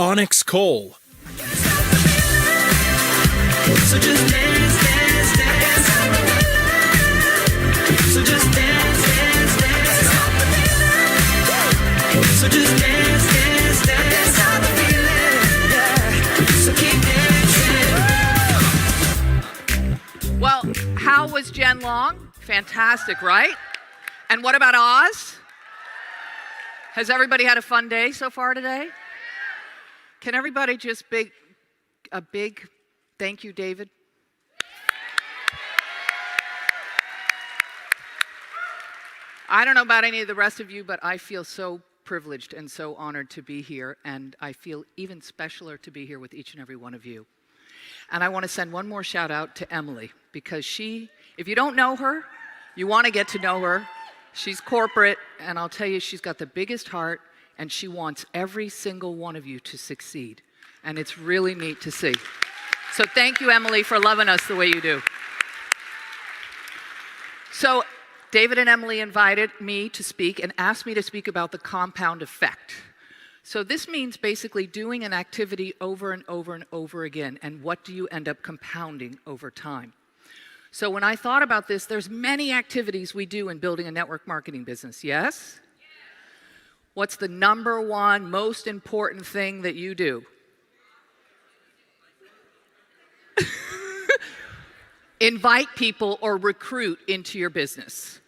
Onyx Coale. So just dance, dance, dance. So just dance, dance, dance. So just dance, dance, dance. Stop the feeling, yeah. So keep dancing. Well, how was Jen Long? Fantastic, right? And what about Oz? Has everybody had a fun day so far today? Can everybody just a big thank you, David? I don't know about any of the rest of you, but I feel so privileged and so honored to be here, and I feel even specialer to be here with each and every one of you. And I want to send one more shout out to Emily, because if you don't know her, you want to get to know her. She's corporate, and I'll tell you, she's got the biggest heart, and she wants every single one of you to succeed. And it's really neat to see. So thank you, Emily, for loving us the way you do. So David and Emily invited me to speak and asked me to speak about the compound effect. So this means basically doing an activity over and over and over again, and what do you end up compounding over time? So when I thought about this, there's many activities we do in building a network marketing business, yes? What's the number one most important thing that you do? Invite people or recruit into your business.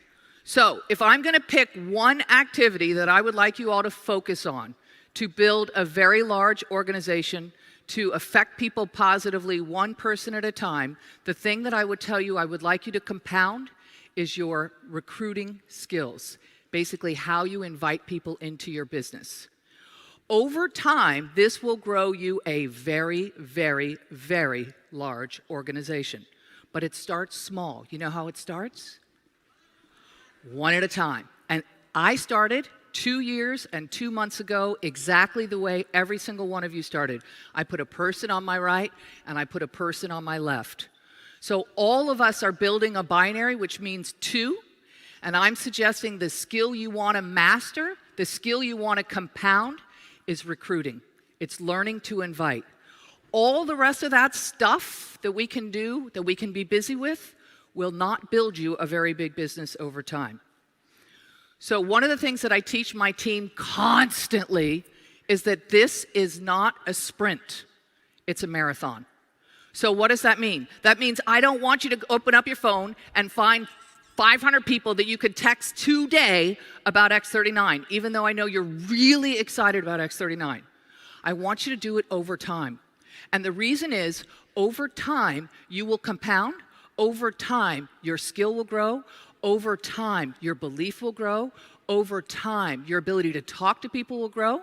So if I'm going to pick one activity that I would like you all to focus on to build a very large organization, to affect people positively one person at a time, the thing that I would tell you I would like you to compound is your recruiting skills. Basically, how you invite people into your business. Over time, this will grow you a very, very, very large organization. But it starts small. You know how it starts? One at a time. And I started 2 years and 2 months ago exactly the way every single one of you started. I put a person on my right and I put a person on my left. So all of us are building a binary, which means 2. And I'm suggesting the skill you want to master, the skill you want to compound is recruiting. It's learning to invite. All the rest of that stuff that we can do, that we can be busy with, will not build you a very big business over time. So one of the things that I teach my team constantly is that this is not a sprint, it's a marathon. So what does that mean? That means I don't want you to open up your phone and find 500 people that you could text today about X39, even though I know you're really excited about X39. I want you to do it over time. And the reason is, over time, you will compound. Over time, your skill will grow. Over time, your belief will grow. Over time, your ability to talk to people will grow.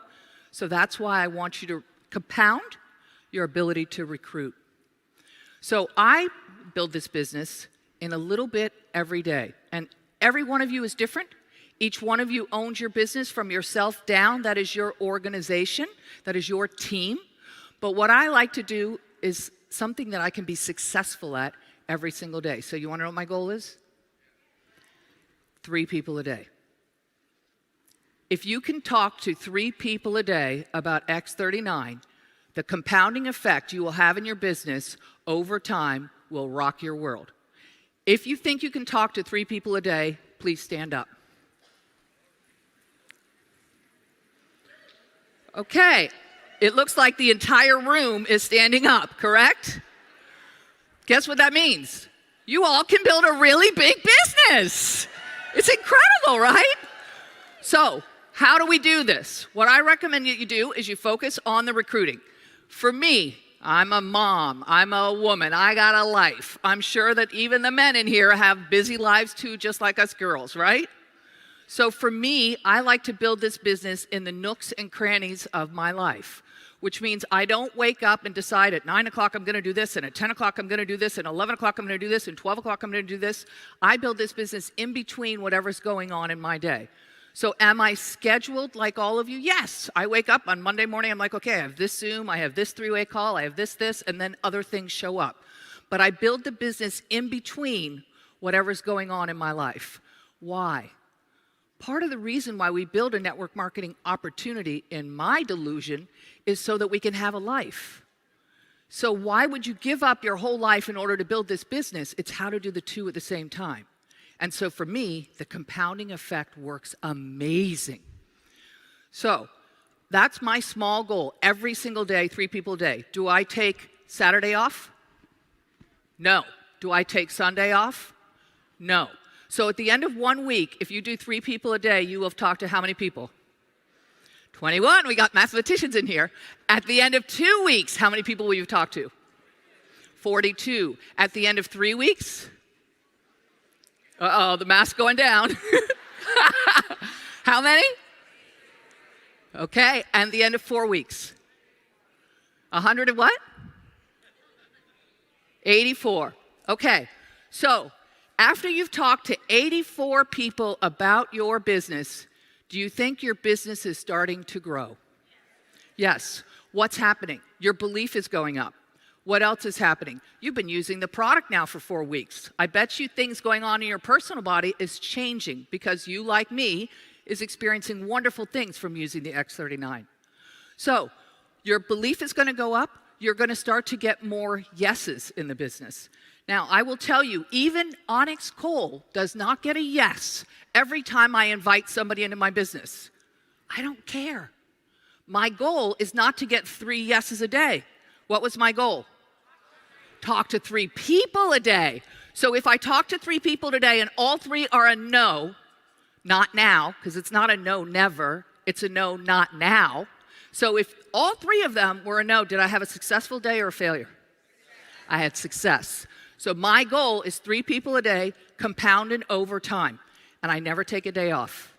So that's why I want you to compound your ability to recruit. So I build this business in a little bit every day. And every one of you is different. Each one of you owns your business from yourself down. That is your organization. That is your team. But what I like to do is something that I can be successful at every single day. So you want to know what my goal is? 3 people a day. If you can talk to 3 people a day about X39, the compounding effect you will have in your business over time will rock your world. If you think you can talk to 3 people a day, please stand up. Okay. It looks like the entire room is standing up, correct? Guess what that means? You all can build a really big business. It's incredible, right? So, how do we do this? What I recommend that you do is you focus on the recruiting. For me, I'm a mom, I'm a woman, I got a life. I'm sure that even the men in here have busy lives too, just like us girls, right? So for me, I like to build this business in the nooks and crannies of my life, which means I don't wake up and decide at 9 o'clock I'm going to do this, and at 10 o'clock I'm going to do this, and 11 o'clock I'm going to do this, and 12 o'clock I'm going to do this. I build this business in between whatever's going on in my day. So am I scheduled like all of you? Yes. I wake up on Monday morning, I'm like, okay, I have this Zoom, I have this 3-way call, I have this, and then other things show up. But I build the business in between whatever's going on in my life. Why? Part of the reason why we build a network marketing opportunity, in my delusion, is so that we can have a life. So why would you give up your whole life in order to build this business? It's how to do the two at the same time. And so for me, the compounding effect works amazing. So that's my small goal. Every single day, 3 people a day. Do I take Saturday off? No. Do I take Sunday off? No. So at the end of 1 week, if you do 3 people a day, you will have talked to how many people? 21. We got mathematicians in here. At the end of 2 weeks, how many people will you talk to? 42. At the end of 3 weeks? Uh-oh, the math's going down. How many? Okay, and the end of 4 weeks? 100 and what? 84. Okay, so after you've talked to 84 people about your business, do you think your business is starting to grow? Yes. What's happening? Your belief is going up. What else is happening? You've been using the product now for 4 weeks. I bet you things going on in your personal body is changing because you, like me, is experiencing wonderful things from using the X39. So your belief is going to go up. You're going to start to get more yeses in the business. Now, I will tell you, even Onyx Coale does not get a yes every time I invite somebody into my business. I don't care. My goal is not to get 3 yeses a day. What was my goal? Talk to 3 people a day. So if I talk to 3 people today and all 3 are a no, not now, because it's not a no never, it's a no not now. So if all 3 of them were a no, did I have a successful day or a failure? I had success. So my goal is 3 people a day, compounded over time. And I never take a day off.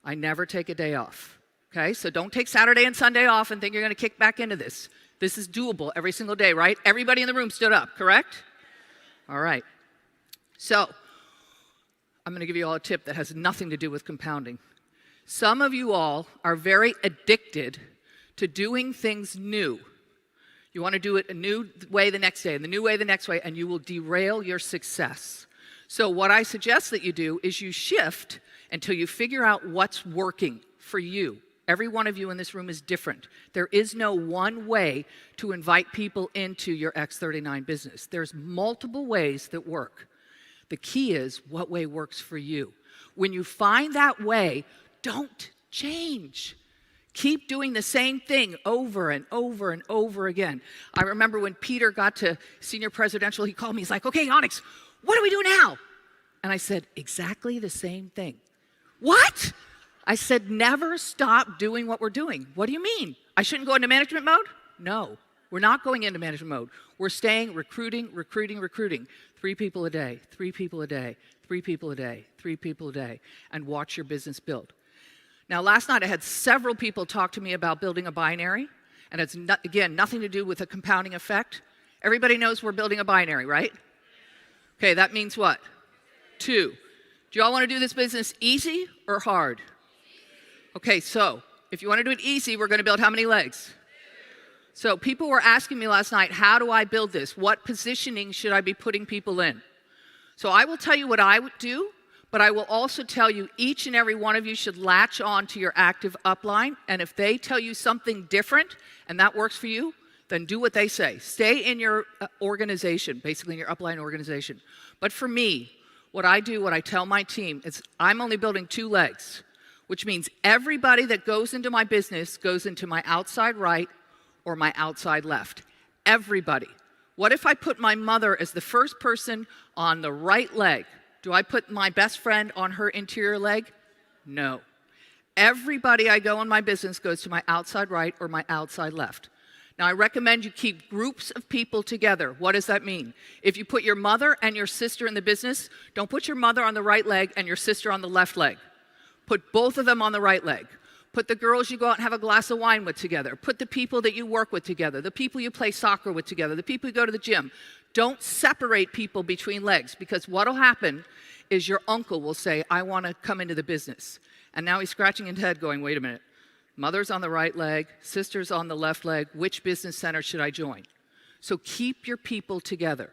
I never take a day off. Okay, so don't take Saturday and Sunday off and think you're going to kick back into this. This is doable every single day, right? Everybody in the room stood up, correct? All right. So I'm going to give you all a tip that has nothing to do with compounding. Some of you all are very addicted to doing things new. You want to do it a new way the next day, and the new way the next way, and you will derail your success. So what I suggest that you do is you shift until you figure out what's working for you. Every one of you in this room is different. There is no one way to invite people into your X39 business. There's multiple ways that work. The key is what way works for you. When you find that way, don't change. Keep doing the same thing over and over and over again. I remember when Peter got to senior presidential, he called me. He's like, okay, Onyx, what do we do now? And I said, exactly the same thing. What? I said, never stop doing what we're doing. What do you mean? I shouldn't go into management mode? No, we're not going into management mode. We're staying recruiting. 3 people a day, 3 people a day, 3 people a day, 3 people a day, and watch your business build. Now, last night I had several people talk to me about building a binary, and it's, again, nothing to do with a compounding effect. Everybody knows we're building a binary, right? Okay, that means what? 2. Do you all want to do this business easy or hard? Okay, so if you want to do it easy, we're going to build how many legs? So people were asking me last night, how do I build this? What positioning should I be putting people in? So I will tell you what I would do, but I will also tell you each and every one of you should latch on to your active upline, and if they tell you something different and that works for you, then do what they say. Stay in your organization, basically in your upline organization. But for me, what I do, what I tell my team, is I'm only building 2 legs, which means everybody that goes into my business goes into my outside right or my outside left. Everybody. What if I put my mother as the first person on the right leg? Do I put my best friend on her interior leg? No. Everybody I go in my business goes to my outside right or my outside left. Now, I recommend you keep groups of people together. What does that mean? If you put your mother and your sister in the business, don't put your mother on the right leg and your sister on the left leg. Put both of them on the right leg. Put the girls you go out and have a glass of wine with together. Put the people that you work with together, the people you play soccer with together, the people you go to the gym. Don't separate people between legs, because what will happen is your uncle will say, I want to come into the business. And now he's scratching his head going, wait a minute. Mother's on the right leg, sister's on the left leg. Which business center should I join? So keep your people together.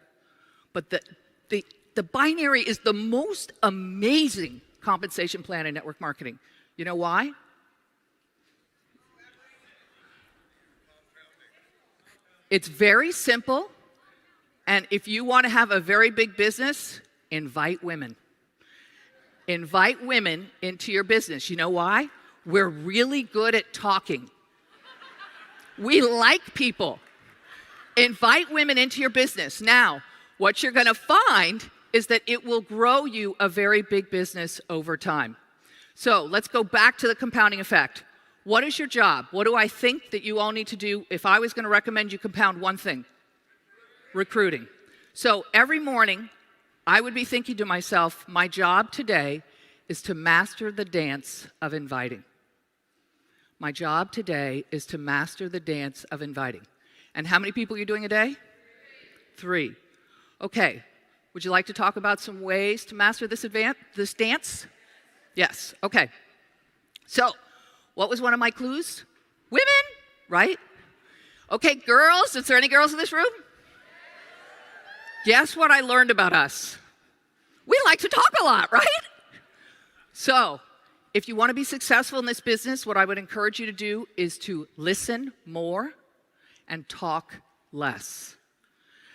But the binary is the most amazing compensation plan in network marketing. You know why? It's very simple, and if you want to have a very big business, invite women. Invite women into your business. You know why? We're really good at talking. We like people. Invite women into your business. Now, what you're going to find is that it will grow you a very big business over time. So let's go back to the compounding effect. What is your job? What do I think that you all need to do if I was going to recommend you compound one thing? Recruiting. So every morning, I would be thinking to myself, my job today is to master the dance of inviting. My job today is to master the dance of inviting. And how many people are you doing a day? 3. Okay. Would you like to talk about some ways to master this dance? Yes. Okay. So, what was one of my clues? Women, right? Okay, girls. Is there any girls in this room? Guess what I learned about us? We like to talk a lot, right? So, if you want to be successful in this business, what I would encourage you to do is to listen more and talk less.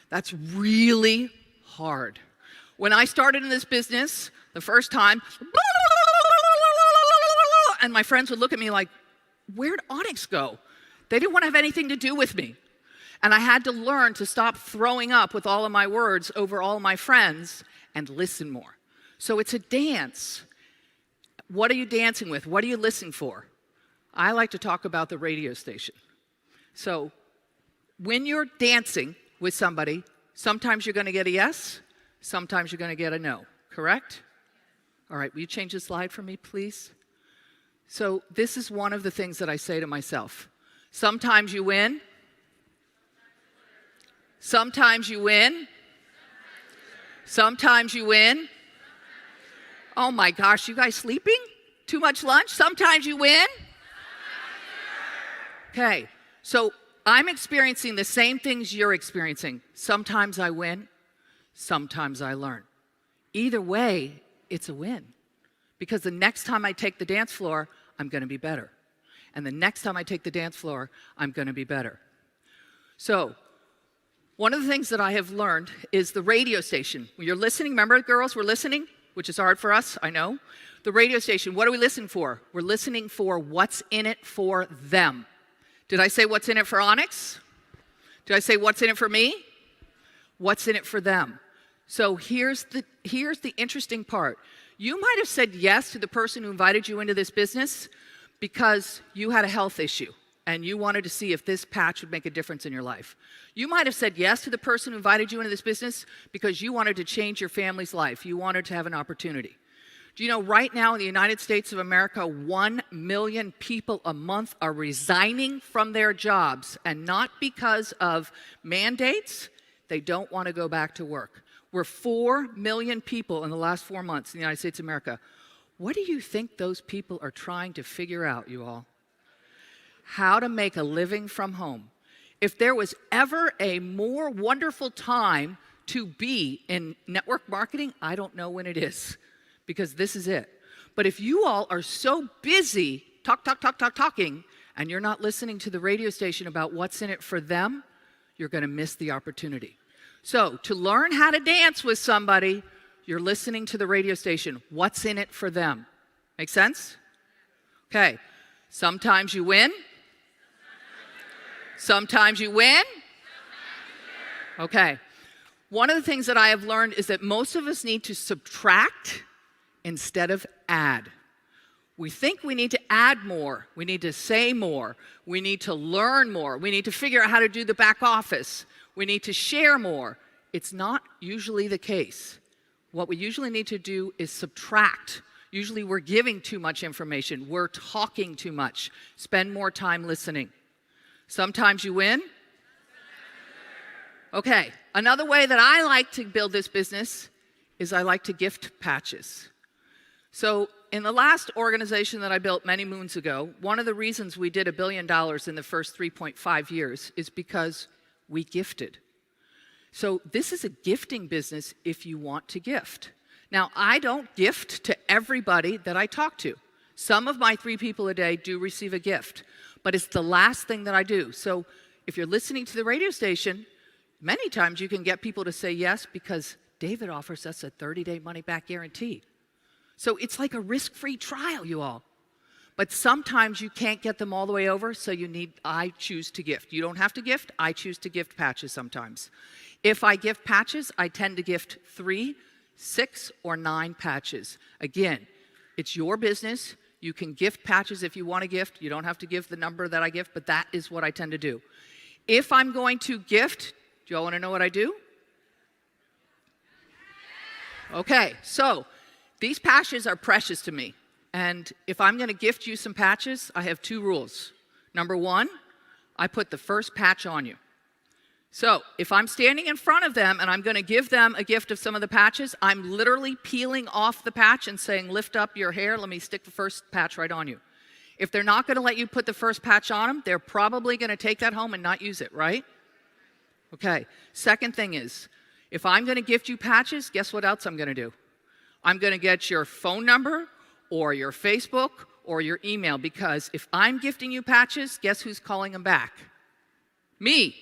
That's really hard. When I started in this business, the first time, and my friends would look at me like, where'd Onyx go? They didn't want to have anything to do with me. And I had to learn to stop throwing up with all of my words over all of my friends and listen more. So it's a dance. What are you dancing with? What are you listening for? I like to talk about the radio station. So when you're dancing with somebody, sometimes you're going to get a yes, sometimes you're going to get a no, correct? All right, will you change the slide for me, please? So this is one of the things that I say to myself. Sometimes you win. Sometimes you win. Sometimes you win. Oh my gosh, you guys sleeping? Too much lunch? Sometimes you win. Okay, so I'm experiencing the same things you're experiencing. Sometimes I win, sometimes I learn. Either way, it's a win. Because the next time I take the dance floor, I'm going to be better. And the next time I take the dance floor, I'm going to be better. So, one of the things that I have learned is the radio station. When you're listening, remember girls, we're listening, which is hard for us, I know. The radio station, what are we listening for? We're listening for what's in it for them. Did I say what's in it for Onyx? Did I say what's in it for me? What's in it for them? So here's the interesting part. You might have said yes to the person who invited you into this business because you had a health issue and you wanted to see if this patch would make a difference in your life. You might have said yes to the person who invited you into this business because you wanted to change your family's life. You wanted to have an opportunity. Do you know right now in the United States of America, 1 million people a month are resigning from their jobs, and not because of mandates, they don't want to go back to work. We're 4 million people in the last 4 months in the United States of America. What do you think those people are trying to figure out, you all? How to make a living from home. If there was ever a more wonderful time to be in network marketing, I don't know when it is, because this is it. But if you all are so busy talking, and you're not listening to the radio station about what's in it for them, you're going to miss the opportunity. So, to learn how to dance with somebody, you're listening to the radio station. What's in it for them? Make sense? Okay. Sometimes you win. Sometimes you win. Okay. One of the things that I have learned is that most of us need to subtract instead of add. We think we need to add more. We need to say more. We need to learn more. We need to figure out how to do the back office. We need to share more. It's not usually the case. What we usually need to do is subtract. Usually we're giving too much information. We're talking too much. Spend more time listening. Sometimes you win. Okay, another way that I like to build this business is I like to gift patches. So in the last organization that I built many moons ago, one of the reasons we did $1 billion in the first 3.5 years is because we gifted. So this is a gifting business if you want to gift. Now, I don't gift to everybody that I talk to. Some of my 3 people a day do receive a gift, but it's the last thing that I do. So if you're listening to the radio station, many times you can get people to say yes because David offers us a 30-day money-back guarantee. So it's like a risk-free trial, you all. But sometimes you can't get them all the way over, so I choose to gift. You don't have to gift, I choose to gift patches sometimes. If I gift patches, I tend to gift 3, 6, or 9 patches. Again, it's your business. You can gift patches if you want to gift. You don't have to give the number that I gift, but that is what I tend to do. If I'm going to gift, do you all want to know what I do? Okay, so these patches are precious to me. And if I'm going to gift you some patches, I have 2 rules. Number 1, I put the first patch on you. So if I'm standing in front of them and I'm going to give them a gift of some of the patches, I'm literally peeling off the patch and saying, lift up your hair, let me stick the first patch right on you. If they're not going to let you put the first patch on them, they're probably going to take that home and not use it, right? Okay, second thing is, if I'm going to gift you patches, guess what else I'm going to do? I'm going to get your phone number or your Facebook or your email, because if I'm gifting you patches, guess who's calling them back? Me.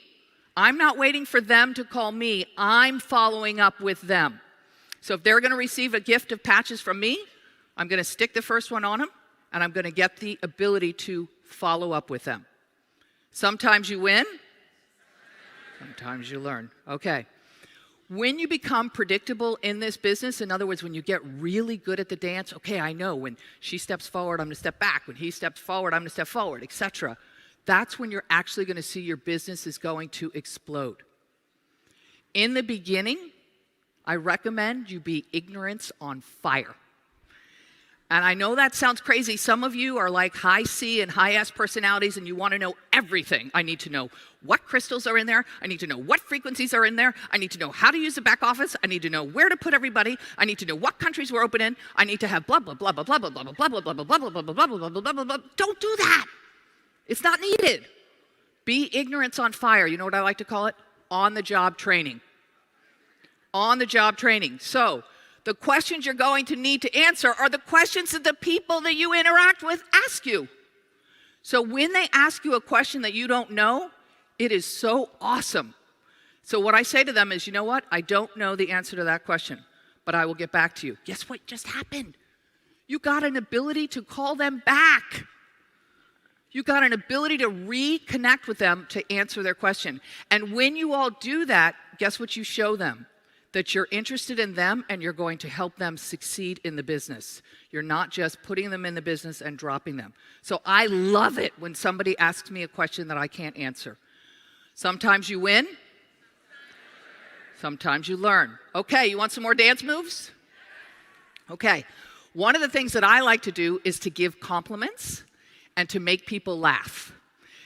I'm not waiting for them to call me. I'm following up with them. So if they're going to receive a gift of patches from me, I'm going to stick the first one on them, and I'm going to get the ability to follow up with them. Sometimes you win. Sometimes you learn. Okay. When you become predictable in this business, in other words, when you get really good at the dance, okay, I know when she steps forward, I'm going to step back. When he steps forward, I'm going to step forward, etc. That's when you're actually going to see your business is going to explode. In the beginning, I recommend you be ignorance on fire. And I know that sounds crazy. Some of you are like high C and high S personalities and you want to know everything. I need to know what crystals are in there. I need to know what frequencies are in there. I need to know how to use the back office. I need to know where to put everybody. I need to know what countries we're open in. I need to have blah, blah, blah, blah, blah, blah, blah, blah, blah, blah, blah, blah, blah, blah, blah, blah, blah, blah, blah, blah. Don't do that. It's not needed. Be ignorance on fire. You know what I like to call it? On-the-job training. On-the-job training. So the questions you're going to need to answer are the questions that the people that you interact with ask you. So when they ask you a question that you don't know, it is so awesome. So what I say to them is, you know what? I don't know the answer to that question, but I will get back to you. Guess what just happened? You got an ability to call them back. You got an ability to reconnect with them to answer their question. And when you all do that, guess what you show them? That you're interested in them and you're going to help them succeed in the business. You're not just putting them in the business and dropping them. So I love it when somebody asks me a question that I can't answer. Sometimes you win. Sometimes you learn. Okay, you want some more dance moves? Okay. One of the things that I like to do is to give compliments and to make people laugh.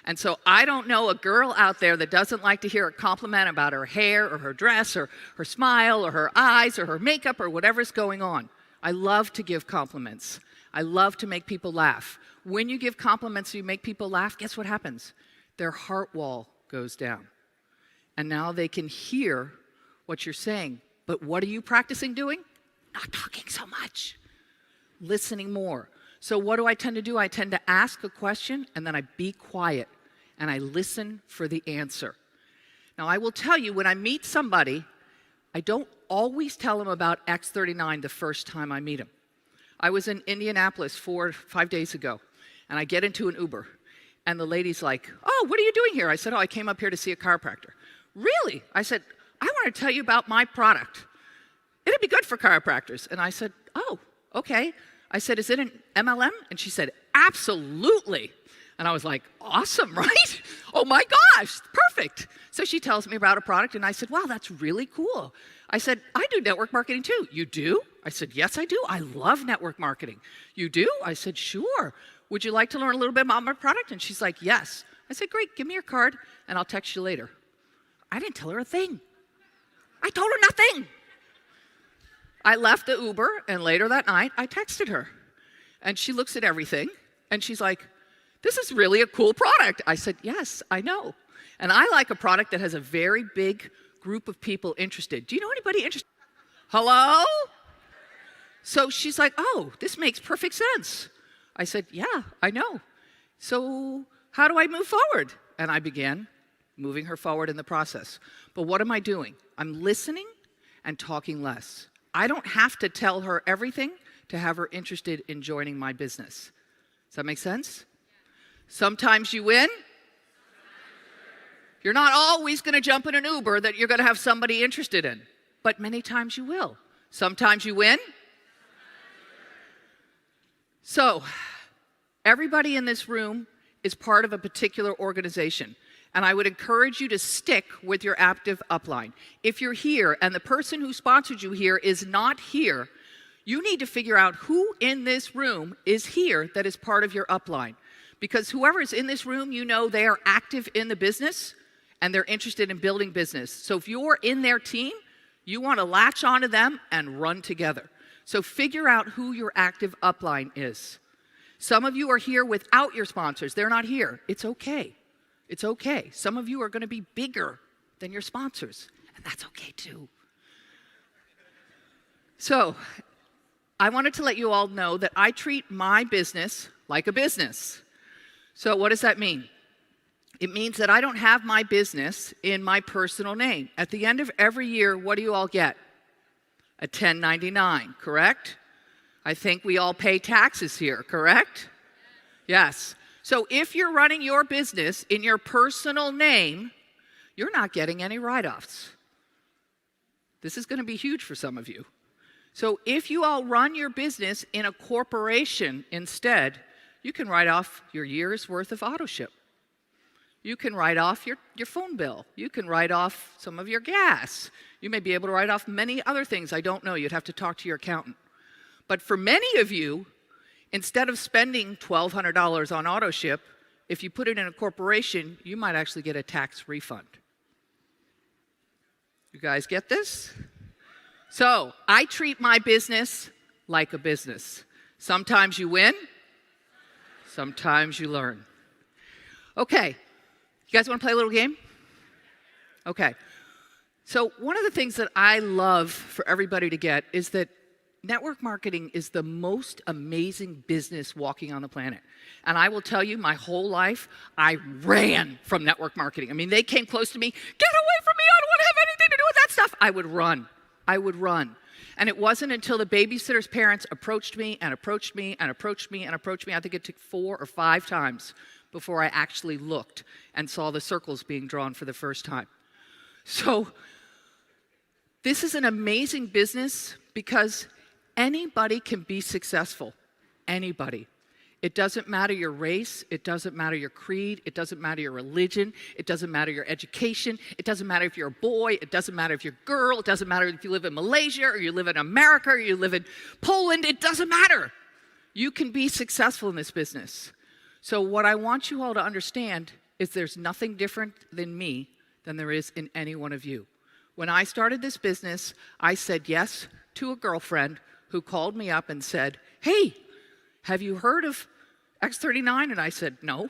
And so I don't know a girl out there that doesn't like to hear a compliment about her hair or her dress or her smile or her eyes or her makeup or whatever's going on. I love to give compliments. I love to make people laugh. When you give compliments and you make people laugh, guess what happens? Their heart wall goes down. And now they can hear what you're saying. But what are you practicing doing? Not talking so much. Listening more. So what do I tend to do? I tend to ask a question and then I be quiet and I listen for the answer. Now I will tell you, when I meet somebody, I don't always tell them about X39 the first time I meet them. I was in Indianapolis 4 or 5 days ago and I get into an Uber and the lady's like, oh, what are you doing here? I said, oh, I came up here to see a chiropractor. Really? I said, I want to tell you about my product. It'd be good for chiropractors. And I said, oh, okay. I said, is it an MLM? And she said, absolutely. And I was like, awesome, right? Oh my gosh, perfect. So she tells me about a product and I said, wow, that's really cool. I said, I do network marketing too. You do? I said, yes, I do. I love network marketing. You do? I said, sure. Would you like to learn a little bit about my product? And she's like, yes. I said, great, give me your card and I'll text you later. I didn't tell her a thing. I told her nothing. I left the Uber, and later that night, I texted her. And she looks at everything, and she's like, this is really a cool product. I said, yes, I know. And I like a product that has a very big group of people interested. Do you know anybody interested? Hello? So she's like, oh, this makes perfect sense. I said, yeah, I know. So how do I move forward? And I began moving her forward in the process. But what am I doing? I'm listening and talking less. I don't have to tell her everything to have her interested in joining my business. Does that make sense? Sometimes you win. You're not always going to jump in an Uber that you're going to have somebody interested in, but many times you will. Sometimes you win. So, everybody in this room is part of a particular organization, and I would encourage you to stick with your active upline. If you're here and the person who sponsored you here is not here, you need to figure out who in this room is here that is part of your upline. Because whoever is in this room, you know they are active in the business and they're interested in building business. So if you're in their team, you want to latch onto them and run together. So figure out who your active upline is. Some of you are here without your sponsors. They're not here. It's okay. It's okay. Some of you are going to be bigger than your sponsors, and that's okay too. So I wanted to let you all know that I treat my business like a business. So what does that mean? It means that I don't have my business in my personal name. At the end of every year, what do you all get? A 1099, correct? I think we all pay taxes here, correct? Yes. So if you're running your business in your personal name, you're not getting any write-offs. This is going to be huge for some of you. So if you all run your business in a corporation instead, you can write off your year's worth of auto ship. You can write off your phone bill. You can write off some of your gas. You may be able to write off many other things. I don't know. You'd have to talk to your accountant. But for many of you, instead of spending $1,200 on auto ship, if you put it in a corporation, you might actually get a tax refund. You guys get this? So I treat my business like a business. Sometimes you win, sometimes you learn. Okay, you guys want to play a little game? Okay. So one of the things that I love for everybody to get is that network marketing is the most amazing business walking on the planet. And I will tell you, my whole life, I ran from network marketing. I mean, they came close to me, get away from me, I don't want to have anything to do with that stuff. I would run. And it wasn't until the babysitter's parents approached me and approached me and approached me and approached me, I think it took 4 or 5 times before I actually looked and saw the circles being drawn for the first time. So this is an amazing business because anybody can be successful. Anybody. It doesn't matter your race. It doesn't matter your creed. It doesn't matter your religion. It doesn't matter your education. It doesn't matter if you're a boy. It doesn't matter if you're a girl. It doesn't matter if you live in Malaysia or you live in America or you live in Poland. It doesn't matter. You can be successful in this business. So what I want you all to understand is there's nothing different than me than there is in any one of you. When I started this business, I said yes to a girlfriend who called me up and said, hey, have you heard of X39? And I said, no.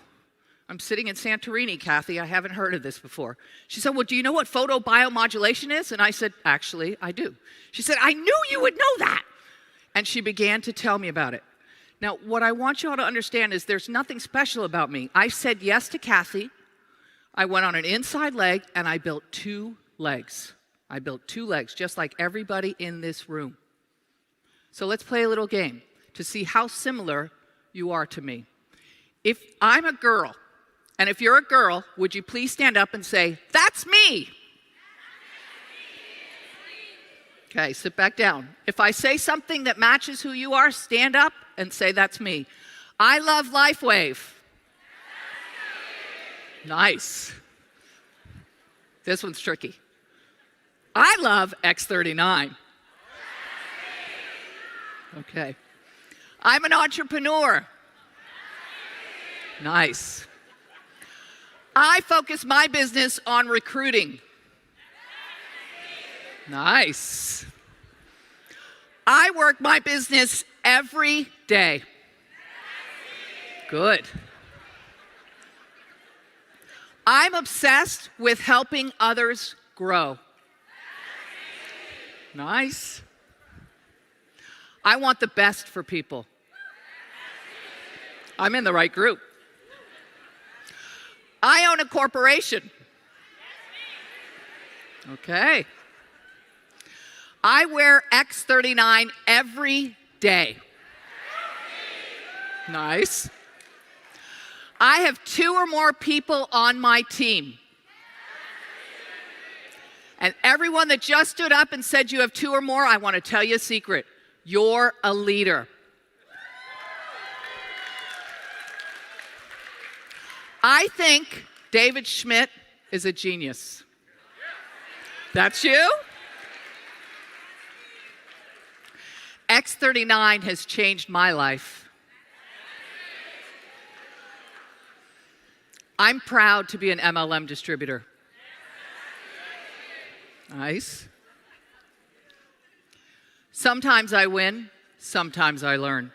I'm sitting in Santorini, Kathy. I haven't heard of this before. She said, well, do you know what photobiomodulation is? And I said, actually, I do. She said, I knew you would know that. And she began to tell me about it. Now, what I want you all to understand is there's nothing special about me. I said yes to Kathy. I went on an inside leg, and I built 2 legs. I built 2 legs, just like everybody in this room. So let's play a little game to see how similar you are to me. If I'm a girl, and if you're a girl, would you please stand up and say, that's me? Okay, sit back down. If I say something that matches who you are, stand up and say, that's me. I love LifeWave. Nice. This one's tricky. I love X39. Okay. I'm an entrepreneur. Nice. I focus my business on recruiting. Nice. I work my business every day. Good. I'm obsessed with helping others grow. Nice. I want the best for people. I'm in the right group. I own a corporation. Okay. I wear X39 every day. Nice. I have 2 or more people on my team. And everyone that just stood up and said you have 2 or more, I want to tell you a secret. You're a leader. I think David Schmidt is a genius. That's you? X39 has changed my life. I'm proud to be an MLM distributor. Nice. Sometimes I win, sometimes I learn.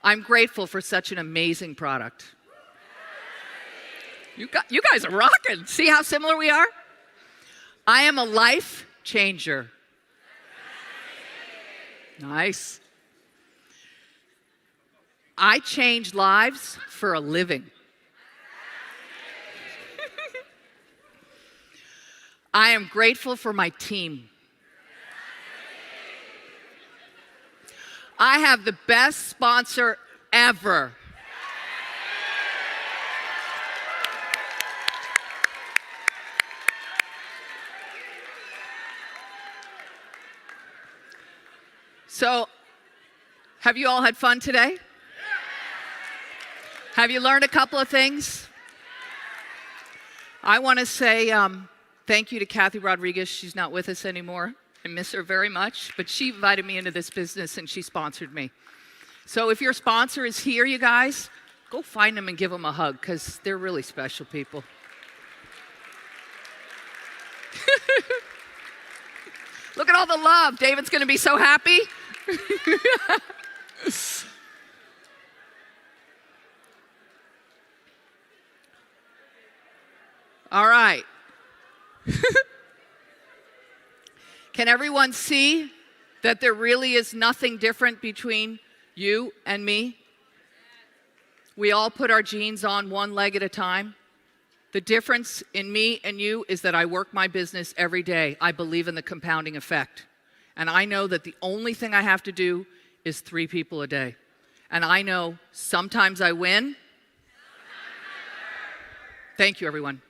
I'm grateful for such an amazing product. You guys are rocking. See how similar we are? I am a life changer. Nice. I change lives for a living. I am grateful for my team. I have the best sponsor ever. So, have you all had fun today? Have you learned a couple of things? I want to say thank you to Kathy Rodriguez. She's not with us anymore. I miss her very much, but she invited me into this business and she sponsored me. So if your sponsor is here, you guys, go find them and give them a hug because they're really special people. Look at all the love. David's going to be so happy. All right. Can everyone see that there really is nothing different between you and me? We all put our jeans on one leg at a time. The difference in me and you is that I work my business every day. I believe in the compounding effect. And I know that the only thing I have to do is 3 people a day. And I know sometimes I win. Thank you, everyone.